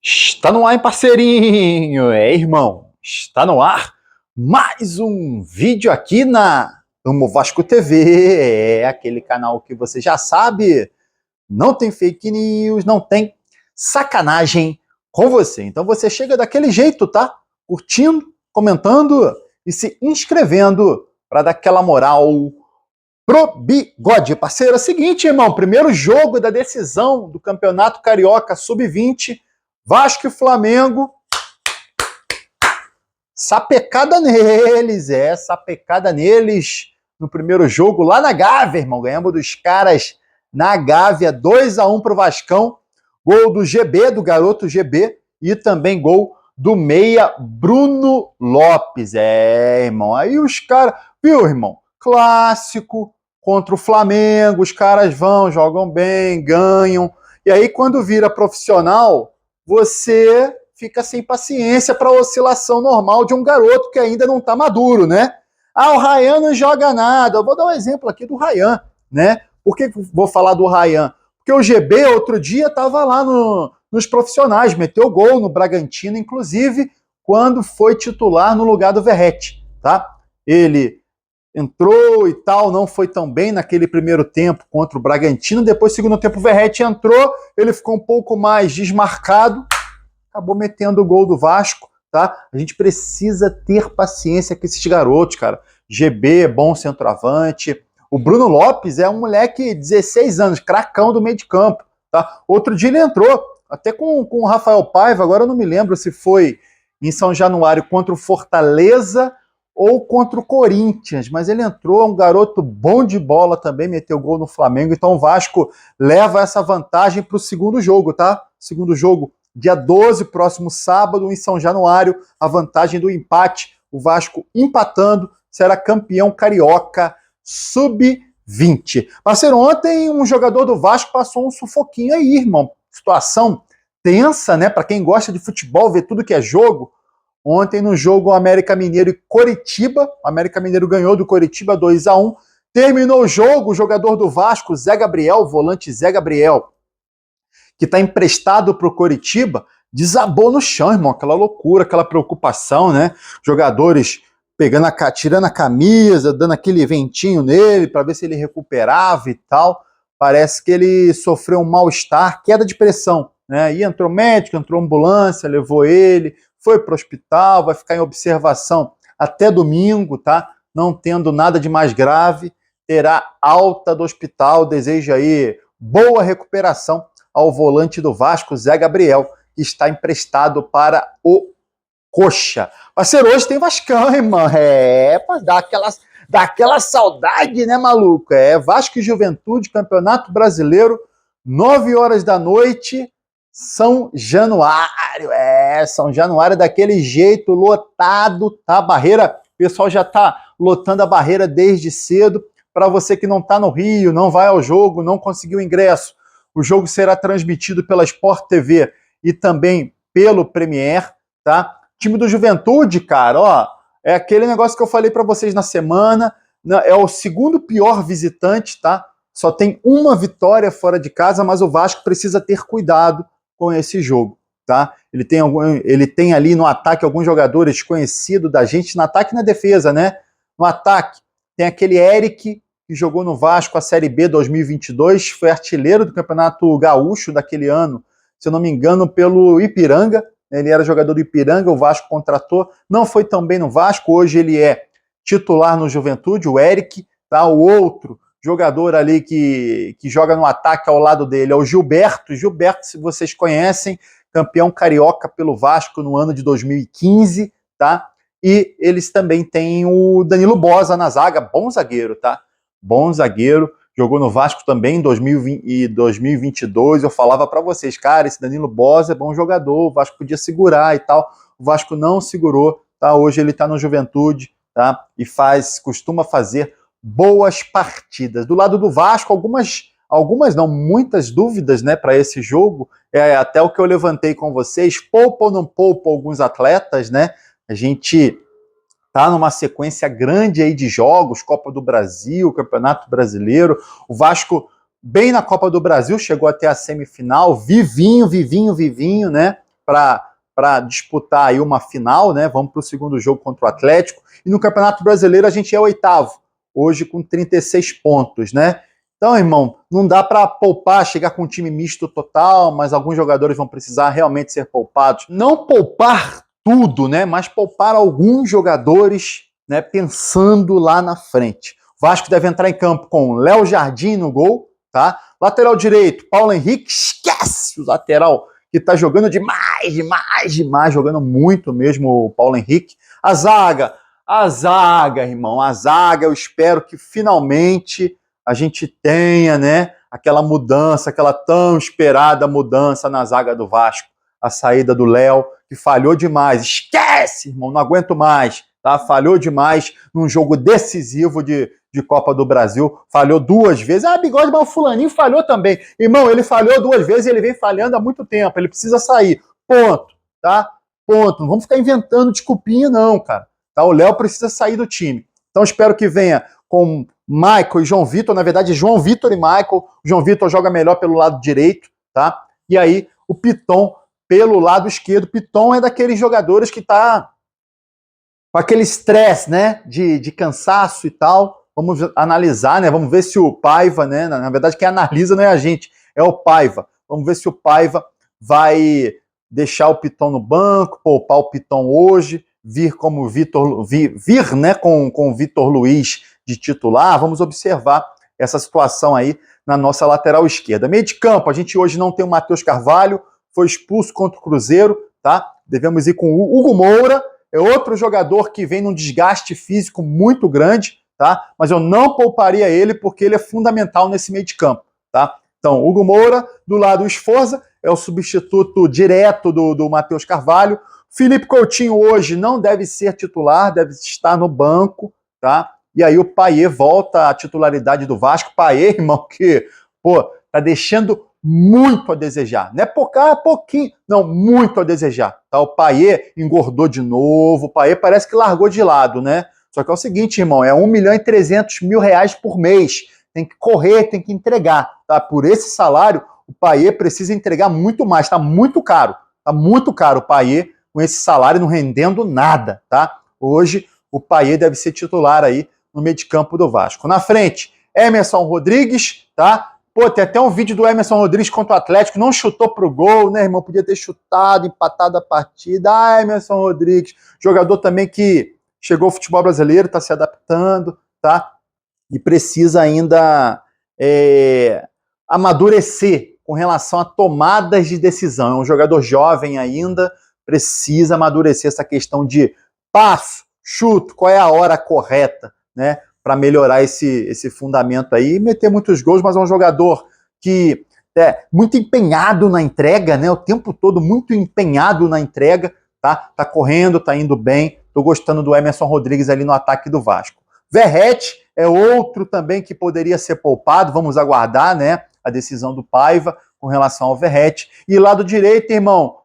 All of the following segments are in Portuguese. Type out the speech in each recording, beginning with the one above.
Está no ar, hein, parceirinho? Irmão, está no ar mais um vídeo aqui na Amo Vasco TV. É aquele canal que você já sabe, não tem fake news, não tem sacanagem com você. Então você chega daquele jeito, tá? Curtindo, comentando e se inscrevendo para dar aquela moral pro bigode. Parceiro, é o seguinte, irmão, primeiro jogo da decisão do Campeonato Carioca Sub-20, Vasco e Flamengo, sapecada neles no primeiro jogo lá na Gávea, irmão. Ganhamos dos caras na Gávea, 2-1 pro Vascão. Gol do GB, do garoto GB, e também gol do meia Bruno Lopes. Irmão, aí os caras, viu, irmão? Clássico contra o Flamengo, os caras vão, jogam bem, ganham. E aí quando vira profissional, você fica sem paciência para a oscilação normal de um garoto que ainda não está maduro, né? O Ryan não joga nada. Eu vou dar um exemplo aqui do Ryan, né? Por que vou falar do Ryan? Porque o GB, outro dia, estava lá nos profissionais, meteu gol no Bragantino, inclusive, quando foi titular no lugar do Verratti, tá? Ele entrou e tal, não foi tão bem naquele primeiro tempo contra o Bragantino, depois, segundo tempo, o Verratti entrou, ele ficou um pouco mais desmarcado, acabou metendo o gol do Vasco, tá? A gente precisa ter paciência com esses garotos, cara. GB é bom centroavante, o Bruno Lopes é um moleque de 16 anos, cracão do meio de campo, tá? Outro dia ele entrou, até com o Rafael Paiva, agora eu não me lembro se foi em São Januário contra o Fortaleza ou contra o Corinthians, mas ele entrou, é um garoto bom de bola também, meteu gol no Flamengo, então o Vasco leva essa vantagem para o segundo jogo, tá? Segundo jogo, dia 12, próximo sábado, em São Januário, a vantagem do empate, o Vasco empatando, será campeão carioca sub-20. Parceiro, ontem um jogador do Vasco passou um sufoquinho aí, irmão, situação tensa, né? Para quem gosta de futebol, ver tudo que é jogo. Ontem, no jogo América Mineiro e Coritiba, o América Mineiro ganhou do Coritiba 2-1. Terminou o jogo, o jogador do Vasco, Zé Gabriel, o volante Zé Gabriel, que está emprestado para o Coritiba, desabou no chão, irmão. Aquela loucura, aquela preocupação, né? Jogadores tirando a camisa, dando aquele ventinho nele para ver se ele recuperava e tal. Parece que ele sofreu um mal-estar, queda de pressão, né? E entrou médico, entrou ambulância, levou ele, foi para o hospital, vai ficar em observação até domingo, tá? Não tendo nada de mais grave, terá alta do hospital. Desejo aí boa recuperação ao volante do Vasco, Zé Gabriel, que está emprestado para o Coxa. Parceiro, hoje tem Vascão, irmão. Pra dar aquela saudade, né, maluco? Vasco e Juventude, Campeonato Brasileiro, 9 horas da noite, São Januário. São Januário daquele jeito, lotado, tá? Barreira, o pessoal já tá lotando a barreira desde cedo. Para você que não tá no Rio, não vai ao jogo, não conseguiu ingresso, o jogo será transmitido pela Sport TV e também pelo Premier, tá? Time do Juventude, cara, ó, é aquele negócio que eu falei para vocês na semana, é o segundo pior visitante, tá? Só tem uma vitória fora de casa, mas o Vasco precisa ter cuidado com esse jogo, tá? Ele tem ali no ataque alguns jogadores conhecidos da gente, no ataque e na defesa, né? No ataque tem aquele Eric, que jogou no Vasco a Série B 2022, foi artilheiro do Campeonato Gaúcho daquele ano, se eu não me engano, pelo Ipiranga. Ele era jogador do Ipiranga, o Vasco contratou, não foi tão bem no Vasco, hoje ele é titular no Juventude, o Eric, tá? O outro jogador ali que joga no ataque ao lado dele é o Gilberto, se vocês conhecem, campeão carioca pelo Vasco no ano de 2015, tá? E eles também têm o Danilo Bosa na zaga, bom zagueiro, tá? Bom zagueiro, jogou no Vasco também em 2020 e 2022, eu falava para vocês, cara, esse Danilo Bosa é bom jogador, o Vasco podia segurar e tal, o Vasco não segurou, tá? Hoje ele tá no Juventude, tá? E costuma fazer boas partidas. Do lado do Vasco, muitas dúvidas, né, para esse jogo, até o que eu levantei com vocês, poupa ou não poupa alguns atletas, né? A gente tá numa sequência grande aí de jogos, Copa do Brasil, Campeonato Brasileiro, o Vasco bem na Copa do Brasil, chegou até a semifinal, vivinho, né? para disputar aí uma final, né? Vamos para o segundo jogo contra o Atlético. E no Campeonato Brasileiro a gente é o 8º, hoje com 36 pontos, né? Então, irmão, não dá para poupar, chegar com um time misto total, mas alguns jogadores vão precisar realmente ser poupados. Não poupar tudo, né? Mas poupar alguns jogadores, né? Pensando lá na frente. O Vasco deve entrar em campo com Léo Jardim no gol, tá? Lateral direito, Paulo Henrique, esquece o lateral que tá jogando demais, jogando muito mesmo o Paulo Henrique. A zaga, irmão, a zaga, eu espero que finalmente a gente tenha, né, aquela mudança, aquela tão esperada mudança na zaga do Vasco. A saída do Léo, que falhou demais. Esquece, irmão, não aguento mais, tá? Falhou demais num jogo decisivo de Copa do Brasil, falhou 2 vezes. Ah, Bigode, mas o fulaninho falhou também. Irmão, ele falhou 2 vezes e ele vem falhando há muito tempo, ele precisa sair. Ponto, tá? Ponto. Não vamos ficar inventando desculpinha não, cara. Tá? O Léo precisa sair do time. Então espero que venha com Michael e João Vitor, na verdade João Vitor e Michael. O João Vitor joga melhor pelo lado direito, tá? E aí o Piton pelo lado esquerdo. O Piton é daqueles jogadores que tá com aquele estresse, né, de cansaço e tal. Vamos analisar, né? Vamos ver se o Paiva, né? Na verdade, quem analisa não é a gente, é o Paiva. Vamos ver se o Paiva vai deixar o Piton no banco, poupar o Piton hoje, vir como né? Com o Vitor Luiz de titular. Vamos observar essa situação aí na nossa lateral esquerda. Meio de campo, a gente hoje não tem o Matheus Carvalho, foi expulso contra o Cruzeiro, tá? Devemos ir com o Hugo Moura, é outro jogador que vem num desgaste físico muito grande, tá? Mas eu não pouparia ele porque ele é fundamental nesse meio de campo, tá? Então, Hugo Moura, do lado o Sforza, é o substituto direto do Matheus Carvalho. Felipe Coutinho hoje não deve ser titular, deve estar no banco, tá? E aí o Payet volta à titularidade do Vasco. Payet, irmão, que, pô, tá deixando muito a desejar. Não é pouquinho, não, muito a desejar. Tá? O Payet engordou de novo, o Payet parece que largou de lado, né? Só que é o seguinte, irmão, é 1.300.000 reais por mês. Tem que correr, tem que entregar. Tá? Por esse salário, o Payet precisa entregar muito mais. Tá muito caro. Tá muito caro o Payet com esse salário não rendendo nada, tá? Hoje, o Payet deve ser titular aí no meio de campo do Vasco. Na frente, Emerson Rodrigues, tá? Pô, tem até um vídeo do Emerson Rodrigues contra o Atlético, não chutou pro gol, né, irmão? Podia ter chutado, empatado a partida. Ah, Emerson Rodrigues, jogador também que chegou ao futebol brasileiro, tá se adaptando, tá? E precisa ainda amadurecer com relação a tomadas de decisão. É um jogador jovem ainda, precisa amadurecer essa questão de passo, chuto, qual é a hora correta, né? Para melhorar esse fundamento aí e meter muitos gols, mas é um jogador que é muito empenhado na entrega, né? O tempo todo muito empenhado na entrega, tá? Tá correndo, tá indo bem. Tô gostando do Emerson Rodrigues ali no ataque do Vasco. Verratti é outro também que poderia ser poupado, vamos aguardar, né? A decisão do Paiva com relação ao Verratti. E lado direito, irmão,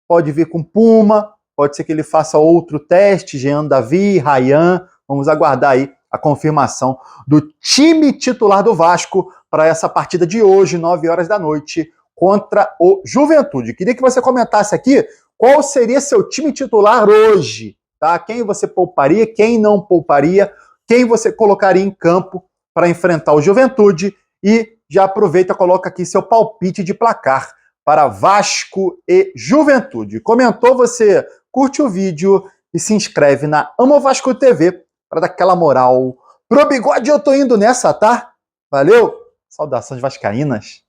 pode vir com Puma, pode ser que ele faça outro teste, Jean Davi, Ryan, vamos aguardar aí a confirmação do time titular do Vasco para essa partida de hoje, 9 horas da noite, contra o Juventude. Queria que você comentasse aqui qual seria seu time titular hoje, tá? Quem você pouparia, quem não pouparia, quem você colocaria em campo para enfrentar o Juventude e já aproveita e coloca aqui seu palpite de placar para Vasco e Juventude. Comentou, você curte o vídeo e se inscreve na Amo Vasco TV para dar aquela moral. Pro Bigode eu tô indo nessa, tá? Valeu! Saudações vascaínas!